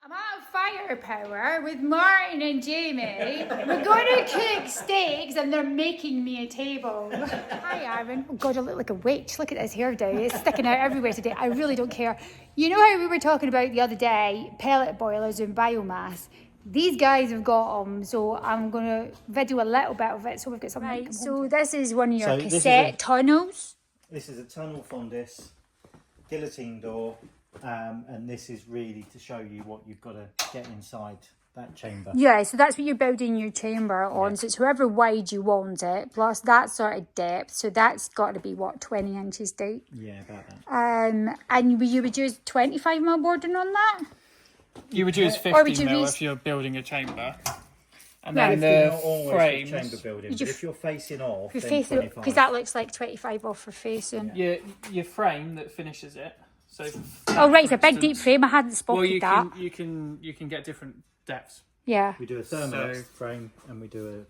I'm out of firepower with Martin and Jamie. We're going to cook steaks and they're making me a table. Hi, Aaron. Oh, God, I look like a witch. Look at this hair dye. It's sticking out everywhere today. I really don't care. You know how we were talking about the other day, pellet boilers and biomass? These guys have got them, so I'm going to video a little bit of it so we've got something to come home to. This is one of your cassette tunnels. This is a tunnel from this guillotine door. And this is really to show you what you've got to get inside that chamber. Yeah, so that's what you're building your chamber on. So it's however wide you want it, plus that sort of depth. So that's got to be, what, 20 inches deep? Yeah, about that. And you would use 25mm boarding on that? You would use 50mm if you're building a chamber. And then the frames. Chamber building, but if you're facing off, you're then 25. Because that looks like 25 off for facing. Yeah. Your frame that finishes it. So, oh right, it's a big deep frame. I hadn't spotted that. You can get different depths. Yeah. We do a thermal frame and we do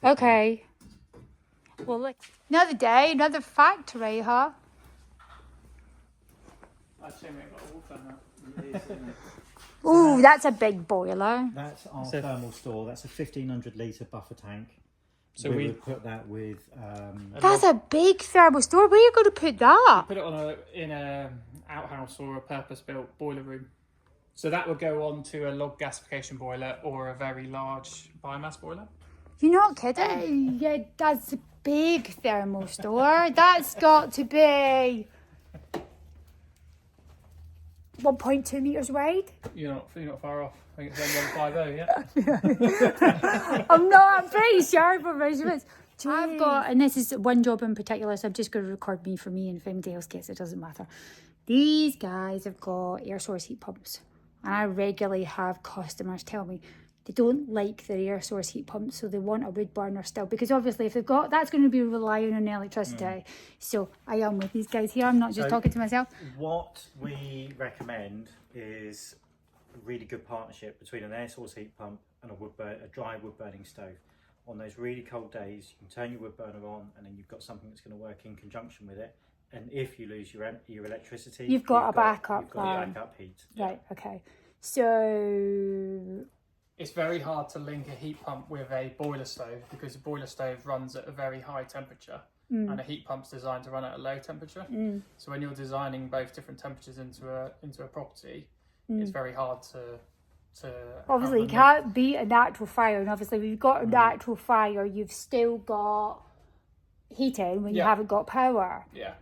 a okay. Well, look, another day, another factory, huh? Ooh, that's a big boiler. That's our thermal store. That's a 1,500 litre buffer tank. So we would put that with. That's a big thermal store. Where are you going to put that? Put it in a outhouse or a purpose-built boiler room. So that would go on to a log gasification boiler or a very large biomass boiler. You're not kidding. Yeah, that's a big thermal store. That's got to be 1.2 metres wide. You're not far off. I think it's 150, yeah. I'm pretty sure for measurements. I've got, and this is one job in particular, so I'm just going to record me for me, and if anybody else gets it, doesn't matter. These guys have got air source heat pumps, and I regularly have customers tell me they don't like their air source heat pumps, so they want a wood burner still, because obviously if they've got, that's going to be relying on electricity. So I am with these guys here. I'm not just talking to myself. What we recommend is a really good partnership between an air source heat pump and a dry wood burning stove. On those really cold days, you can turn your wood burner on, and then you've got something that's going to work in conjunction with it. And if you lose your electricity, you've got a backup heat. Right. Okay. So it's very hard to link a heat pump with a boiler stove because a boiler stove runs at a very high temperature and a heat pump's designed to run at a low temperature. So when you're designing both different temperatures into a property, it's very hard to obviously you can't beat a natural fire, and obviously when you've got a natural fire, you've still got heating when you haven't got power. Yeah.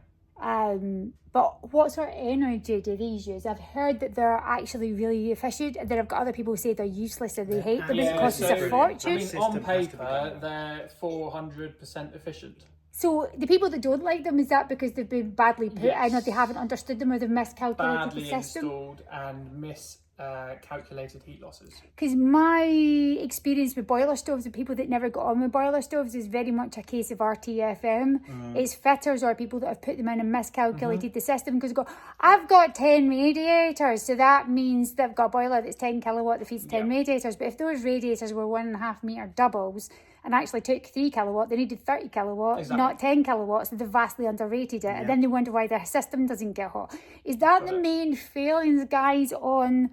But what sort of energy do these use? I've heard that they're actually really efficient, and then I've got other people who say they're useless and they hate them and it costs us a fortune. I mean, on paper, they're 400% efficient. So the people that don't like them, is that because they've been badly put in, or they haven't understood them, or they've miscalculated the system? Badly installed and miscalculated heat losses. Because my experience with boiler stoves and people that never got on with boiler stoves is very much a case of RTFM. It's fitters or people that have put them in and miscalculated the system, because go, I've got 10 radiators, so that means they've got a boiler that's 10 kilowatt that feeds 10 radiators. But if those radiators were 1.5 metre doubles and actually took 3 kilowatt, they needed 30 kilowatt, not 10 kilowatts, so they've vastly underrated it. And then they wonder why their system doesn't get hot. Is that the main failings, guys, on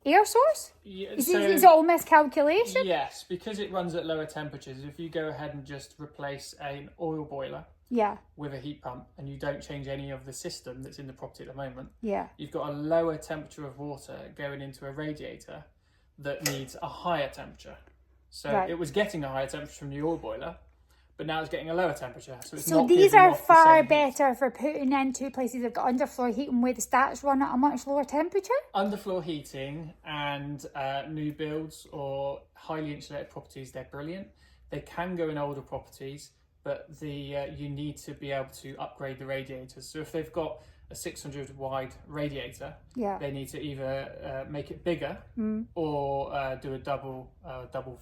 air source? Yeah, is it all miscalculation? Yes, because it runs at lower temperatures. If you go ahead and just replace an oil boiler with a heat pump and you don't change any of the system that's in the property at the moment, you've got a lower temperature of water going into a radiator that needs a higher temperature. So it was getting a higher temperature from the oil boiler, but now it's getting a lower temperature. So these are far better for putting into places that have got underfloor heating where the stats run at a much lower temperature? Underfloor heating and new builds or highly insulated properties, they're brilliant. They can go in older properties, but you need to be able to upgrade the radiators. So if they've got a 600 wide radiator, they need to either make it bigger or do a double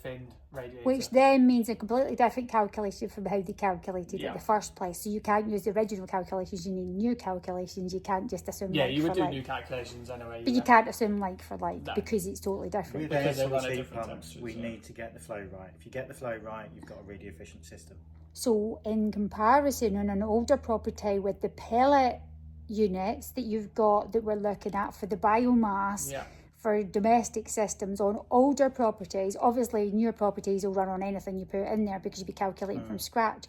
finned radiator. Which then means a completely different calculation from how they calculated it in the first place. So you can't use the original calculations, you need new calculations. You can't just assume you would do new calculations anyway. But you can't assume like for like, because it's totally different. With air source heat pumps, we need to get the flow right. If you get the flow right, you've got a really efficient system. So in comparison, on an older property with the pellet units that you've got that we're looking at for the biomass, for domestic systems on older properties. Obviously, newer properties will run on anything you put in there because you'll be calculating from scratch.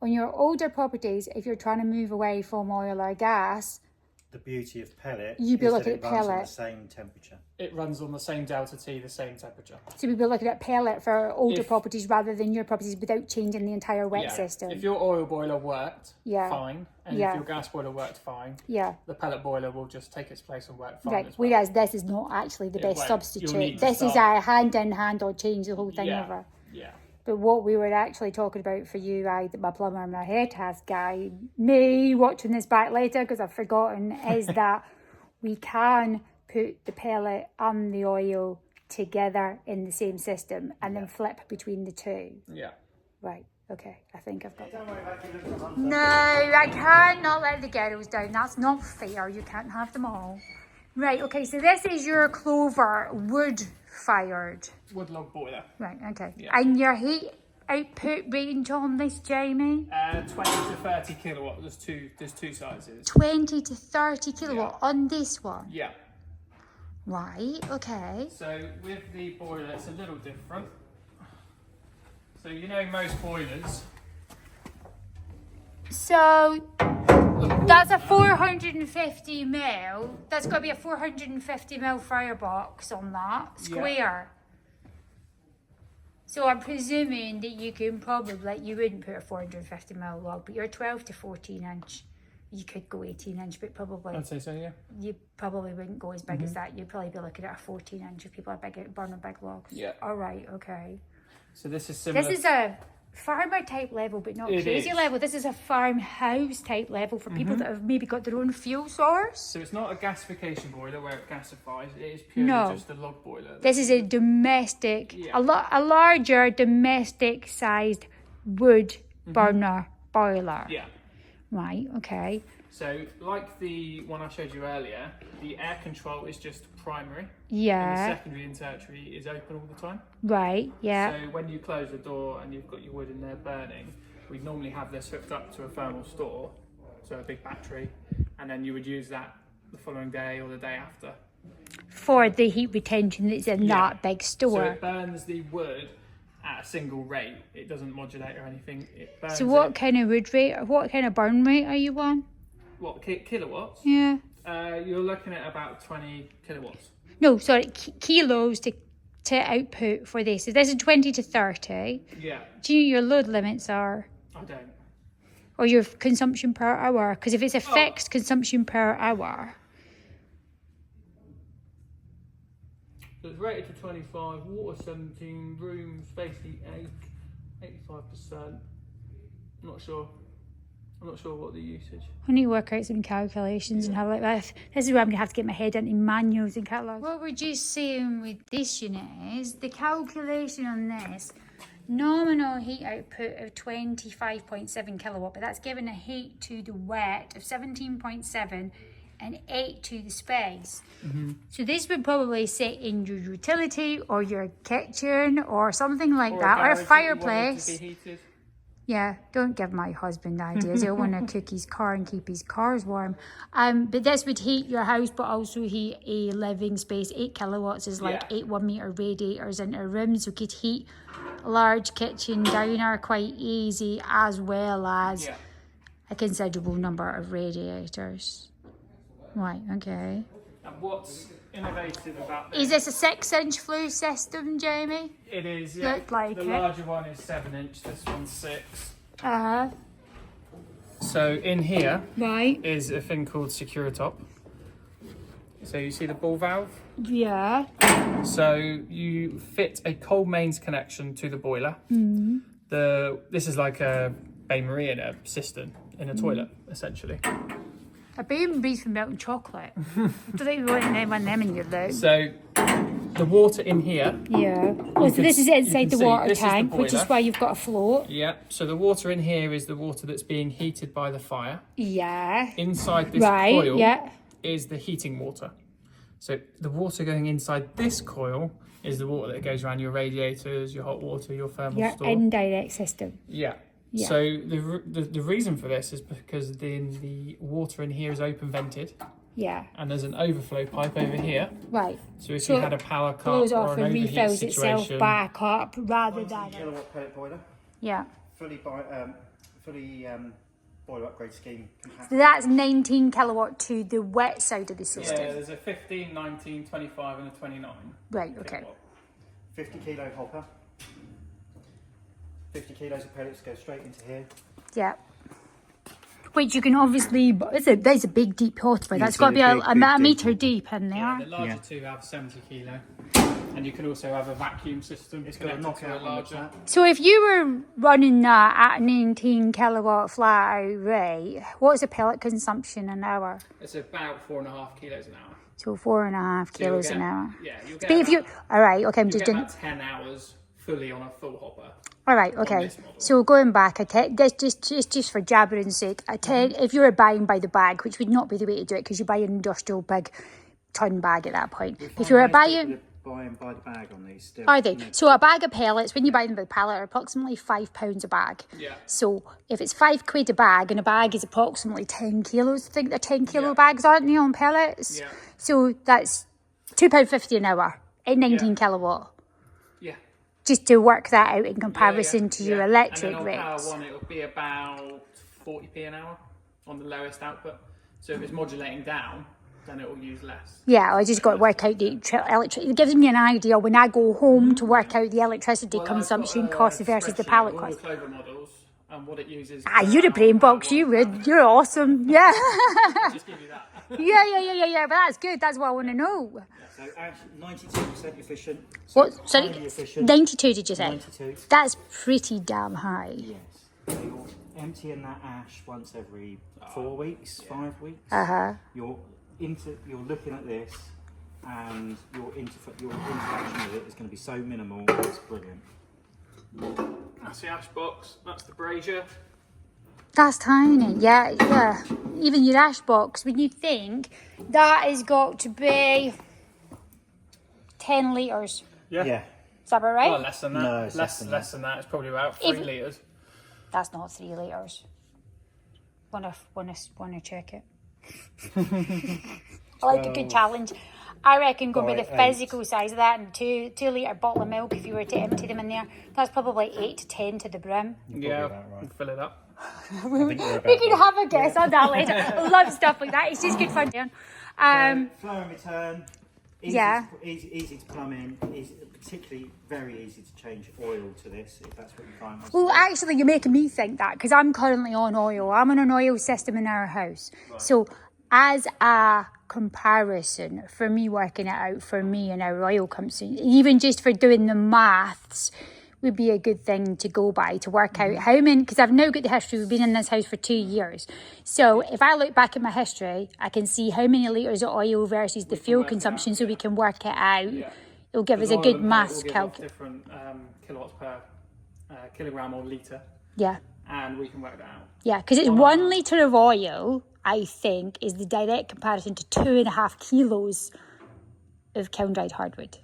On your older properties, if you're trying to move away from oil or gas, the beauty of pellet you'd be is looking that at it runs on pellet. the same temperature. It runs on the same delta T, the same temperature. So we'd be looking at pellet for older properties rather than newer properties without changing the entire wet system. If your oil boiler worked, fine. And if your gas boiler worked fine, the pellet boiler will just take its place and work fine Right, as well. whereas this is not actually the best won't. substitute. This is a hand in hand or change the whole thing over. Yeah. But what we were actually talking about for you, my plumber and my hair task guy, me watching this back later because I've forgotten, is that we can put the pellet and the oil together in the same system and then flip between the two. Yeah. Right, okay, I think I've got that. No, I cannot let the girls down. That's not fair. You can't have them all. Right, okay, so this is your Clover wood-fired. Wood log boiler. Right, okay. Yeah. And your heat output range on this, Jamie? 20 to 30 kilowatt. There's two sizes. 20 to 30 kilowatt on this one? Yeah. Right, okay. So with the boiler, it's a little different. So you know most boilers. So that's a 450 mil. That's got to be a 450 mil firebox on that square. So I'm presuming that you can probably, you wouldn't put a 450 mil log, but you're 12 to 14 inch. You could go 18 inch, but probably. I'd say so, yeah. You probably wouldn't go as big as that. You'd probably be looking at a 14 inch if people are burning big logs. Yeah. All right, okay. So this is similar. This is a farmer type level, but not crazy level. This is a farmhouse type level for people that have maybe got their own fuel source. So it's not a gasification boiler where it gasifies. It is purely just a log boiler. This is a domestic, a larger domestic sized wood burner boiler. Yeah. Right, okay. So like the one I showed you earlier, the air control is just primary. Yeah. And the secondary and tertiary is open all the time. Right, yeah. So when you close the door and you've got your wood in there burning, we'd normally have this hooked up to a thermal store, so a big battery, and then you would use that the following day or the day after. For the heat retention that's in that big store. So it burns the wood at a single rate. It doesn't modulate or anything. It burns. So what kind of wood rate, or what kind of burn rate are you on? What, kilowatts? Yeah. You're looking at about 20 kilowatts. No, sorry, kilos to output for this. So this is 20 to 30. Yeah. Do you know your load limits are? I don't. Or your consumption per hour? Because if it's a fixed consumption per hour. So it's rated to 25, water 17, room space heat 8, 85%. I'm not sure what the usage. I need to work out some calculations and have like that. This is where I'm going to have to get my head into manuals and catalogues. What we're just saying with this unit is the calculation on this nominal heat output of 25.7 kilowatt, but that's giving a heat to the wet of 17.7 and 8 to the space. So this would probably sit in your utility or your kitchen or something like that, or a fireplace. Yeah, don't give my husband ideas. He'll want to cook his car and keep his cars warm. But this would heat your house, but also heat a living space. 8 kilowatts is like 8 1 metre radiators into a room, so could heat a large kitchen diner quite easy, as well as a considerable number of radiators. Right, okay. And what's innovative about this? Is this a 6-inch flue system, Jamie? It is, yeah. Looked like the larger one is 7 inch, this one's 6. So in here is a thing called Securitop. So you see the ball valve? Yeah. So you fit a cold mains connection to the boiler. This is like a bain-marie in a cistern in a toilet, essentially. A baby from melting chocolate. I don't think we want one of them in your though. So the water in here. Yeah. Oh, so this is inside the water tank, the which is why you've got a float. Yeah. So the water in here is the water that's being heated by the fire. Yeah. Inside this coil is the heating water. So the water going inside this coil is the water that goes around your radiators, your hot water, your thermal store. Your indirect system. Yeah. Yeah. So the reason for this is because the water in here is open vented, Yeah. And there's an overflow pipe over here. Right. So if you had a power cut blows or off an and overheat refills situation, itself back up rather 19 than. kilowatt pellet boiler, Yeah. fully boiler upgrade scheme. So that's 19 kilowatt to the wet side of the system. yeah, there's a 15, 19, 25 and a 29. Right, okay. kilowatt. 50 kilo hopper. 50 kilos of pellets go straight into here. Yeah. Which you can obviously, there's a big deep hopper. That's It's got to be a a big metre deep in there. Yeah, the larger Yeah. two have 70 kilo. And you can also have a vacuum system. It's got a connected to knockout a on the larger. tap. So if you were running that at 19 kilowatt flat out rate, what's the pellet consumption an hour? It's about 4.5 kilos an hour. So 4.5 So you'll kilos get- an hour. Yeah, you'll get But if you, about, all right, okay, I'm you'll just get doing. about 10 hours fully on a full hopper. All right, okay. this model. So going back, just for jabbering's sake, if you were buying by the bag, which would not be the way to do it because you buy an industrial big ton bag at that point. If you were buying, Buying by the bag on these still. are they? So a bag of pellets, when you buy them by the pallet, are approximately £5 a bag. Yeah. So if it's £5 a bag, and a bag is approximately 10 kilos, I think they're 10 kilo bags, aren't they, on pellets? Yeah. So that's £2.50 an hour at 19 Yeah. kilowatt. Yeah. Just to work that out in comparison to your electric and then on rates. Power 1, it'll be about 40p an hour on the lowest output. So if it's modulating down, then it will use less. Yeah, I just got to work out the electric. It gives me an idea when I go home to work out the electricity Well, consumption I've got a cost versus the spreadsheet pallet of all cost. the KLOVER models and what it uses. Ah, you're a brain box, you would. You're awesome. Yeah. I'll just give you that. yeah. But that's good. That's what I want to know. So actually 92% efficient. So What? it's Sorry, highly efficient. 92 did you say? 92. That's pretty damn high. Yes. You're emptying that ash once every 4 weeks, 5 weeks. You're looking at this, and your interaction with it is going to be so minimal. It's brilliant. That's the ash box. That's the brazier. That's tiny. Yeah. Even your ash box, when you think that has got to be 10 litres. Yeah. Is that about right? Oh, less than that. No, it's less than that. It's probably about 3 litres. That's not 3 litres. Wanna check it? I like a good challenge. I reckon go by the 0.8. physical size of that and 2 litre bottle of milk if you were to empty them in there. That's probably 8 to 10 to the brim. Yeah, about right. we'll fill it up. We can have a guess on that later. I love stuff like that. It's just good fun. Flow and return. Easy Yeah. easy to plumb in. Particularly very easy to change oil to this if that's what you find. Well, actually, you're making me think that because I'm currently on oil. I'm on an oil system in our house. Right. So, as a comparison, for me working it out for me and our oil company, even just for doing the maths, would be a good thing to go by to work out how many, because I've now got the history. We've been in this house for 2 years. So if I look back at my history, I can see how many litres of oil versus the fuel consumption so we can work it out. Yeah. It'll give us a good maths calculation. Different kilowatts per kilogram or litre, Yeah. and we can work that out. Yeah, because it's 1 litre of oil, I think, is the direct comparison to 2.5 kilos of kiln-dried hardwood.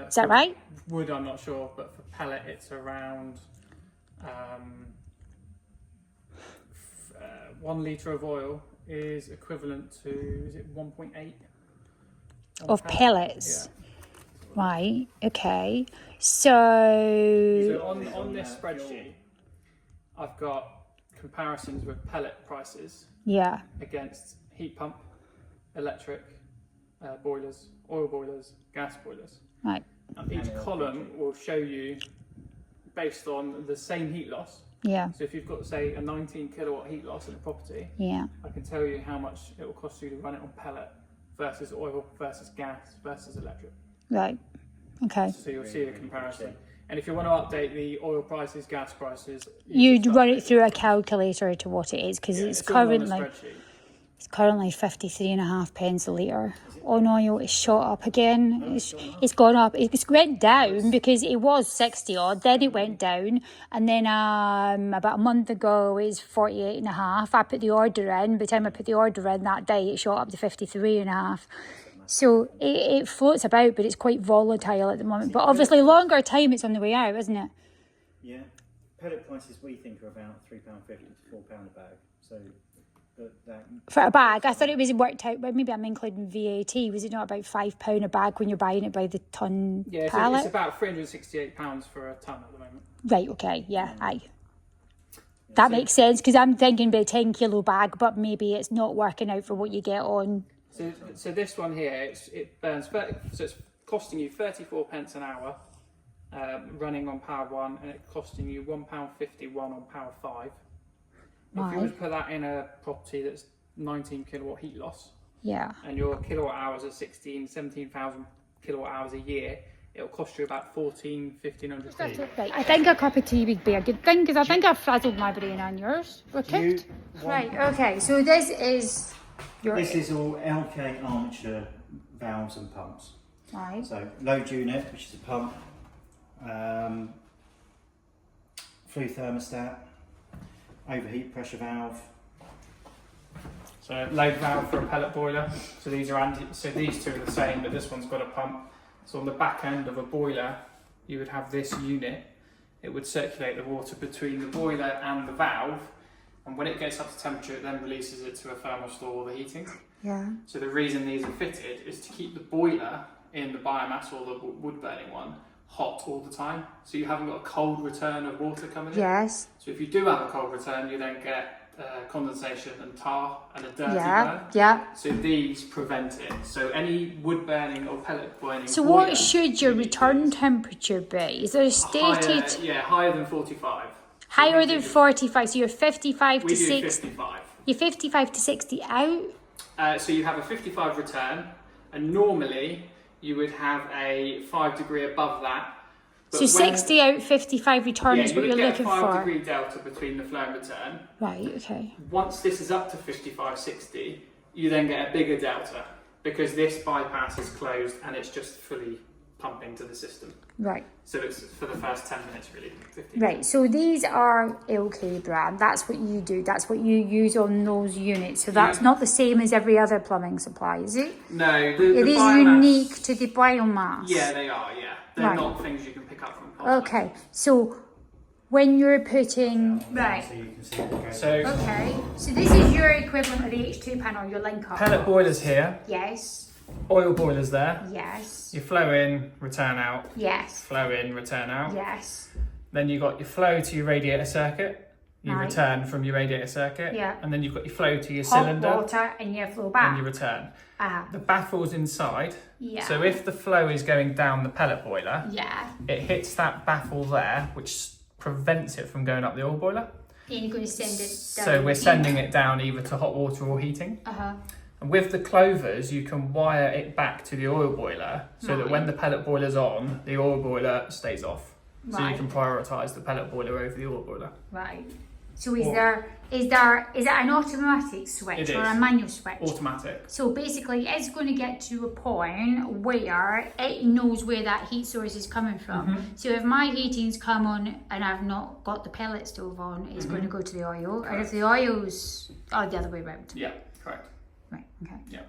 Is that right? Wood, I'm not sure, but for pellet, it's around 1 litre of oil is equivalent to, is it 1.8? Of pellets. Yeah. Right, okay. So on this spreadsheet, I've got comparisons with pellet prices yeah. against heat pump, electric boilers, oil boilers, gas boilers. Right. And each column will show you based on the same heat loss. Yeah. So if you've got, say, a 19 kilowatt heat loss in a property, Yeah. I can tell you how much it will cost you to run it on pellet versus oil versus gas versus electric. Right. Okay. So you'll see the comparison. And if you want to update the oil prices, gas prices, You'd run it through a calculator to what it is because it's all on a currently spreadsheet. 53.5 pence a litre. On oil, it's shot up again. It's gone up. It's went down because it was 60 odd. Then it went down, and then about a month ago it's 48.5. I put the order in. By the time I put the order in that day, it shot up to 53.5. So it floats about, but it's quite volatile at the moment. But obviously, longer time, it's on the way out, isn't it? Yeah. Pellet prices we think are about £3.50 to £4 a bag. So For a bag, I thought it was worked out, but maybe I'm including VAT. Was it not about £5 a bag when you're buying it by the ton pallet? It's about £368 for a ton at the moment. Right, okay, yeah, aye. That makes sense, because I'm thinking about a 10 kilo bag, but maybe it's not working out for what you get on. So this one here, it burns, so it's costing you 34 pence an hour, running on power 1, and it's costing you £1.51 on power 5. If you were to put that in a property that's 19 kilowatt heat loss, and your kilowatt hours are 17,000 kilowatt hours a year, it'll cost you about £1,500. Right, I think a cup of tea would be a good thing, because I think I've frazzled my brain on yours. We're cooked. Right, okay, so this is your... This is all LK armature valves and pumps. Right. So load unit, which is a pump, flue thermostat, overheat pressure valve. So load valve for a pellet boiler. So these two are the same, but this one's got a pump. So on the back end of a boiler, you would have this unit. It would circulate the water between the boiler and the valve, and when it gets up to temperature, it then releases it to a thermostat or the heating. Yeah. So the reason these are fitted is to keep the boiler in the biomass or the wood burning one hot all the time, so you haven't got a cold return of water coming in. Yes. So if you do have a cold return, you then get condensation and tar and a dirty burn. Yeah. So these prevent it. So any wood burning or pellet burning. So what should your return temperature be? Is there a stated? Higher than 45. Higher than 45. So you're 55 to 60. 55. You're 55 to 60 out. So you have a 55 return, and normally you would have a 5 degree above that. So 60 out, 55 return is what you're looking for. You would get a 5 degree delta between the flow and return. Right, okay. Once this is up to 55, 60, you then get a bigger delta, because this bypass is closed and it's just fully pumping to the system. Right. So it's for the first 10 minutes, really. 15. Right, so these are LK brand. That's what you do. That's what you use on those units. So that's not the same as every other plumbing supply, is it? No. It is unique to the biomass. Yeah, they are, yeah. They're not things you can pick up from cosmetics. Okay, so when you're putting... Right. So you can see what goes. Okay, so this is your equivalent of the H2 panel, your link up. Pellet boilers here. Yes. Oil boilers there. Yes. You flow in, return out. Yes. Flow in, return out. Yes. Then you've got your flow to your radiator circuit. You return from your radiator circuit. Yeah. And then you've got your flow to your Hot cylinder. water and your flow back. And you return. Ah. The baffle's inside. Yeah. So if the flow is going down the pellet boiler, it hits that baffle there, which prevents it from going up the oil boiler. And you're going to send it down. So we're sending it down either to hot water or heating. And with the clovers, you can wire it back to the oil boiler so that when the pellet boiler's on, the oil boiler stays off. So you can prioritise the pellet boiler over the oil boiler. Right. So is it an automatic switch or a manual switch? Automatic. So basically it's going to get to a point where it knows where that heat source is coming from. So if my heating's come on and I've not got the pellet stove on, it's going to go to the oil. Correct. And if the oil's the other way around. Yeah, correct. Right, okay. Yeah.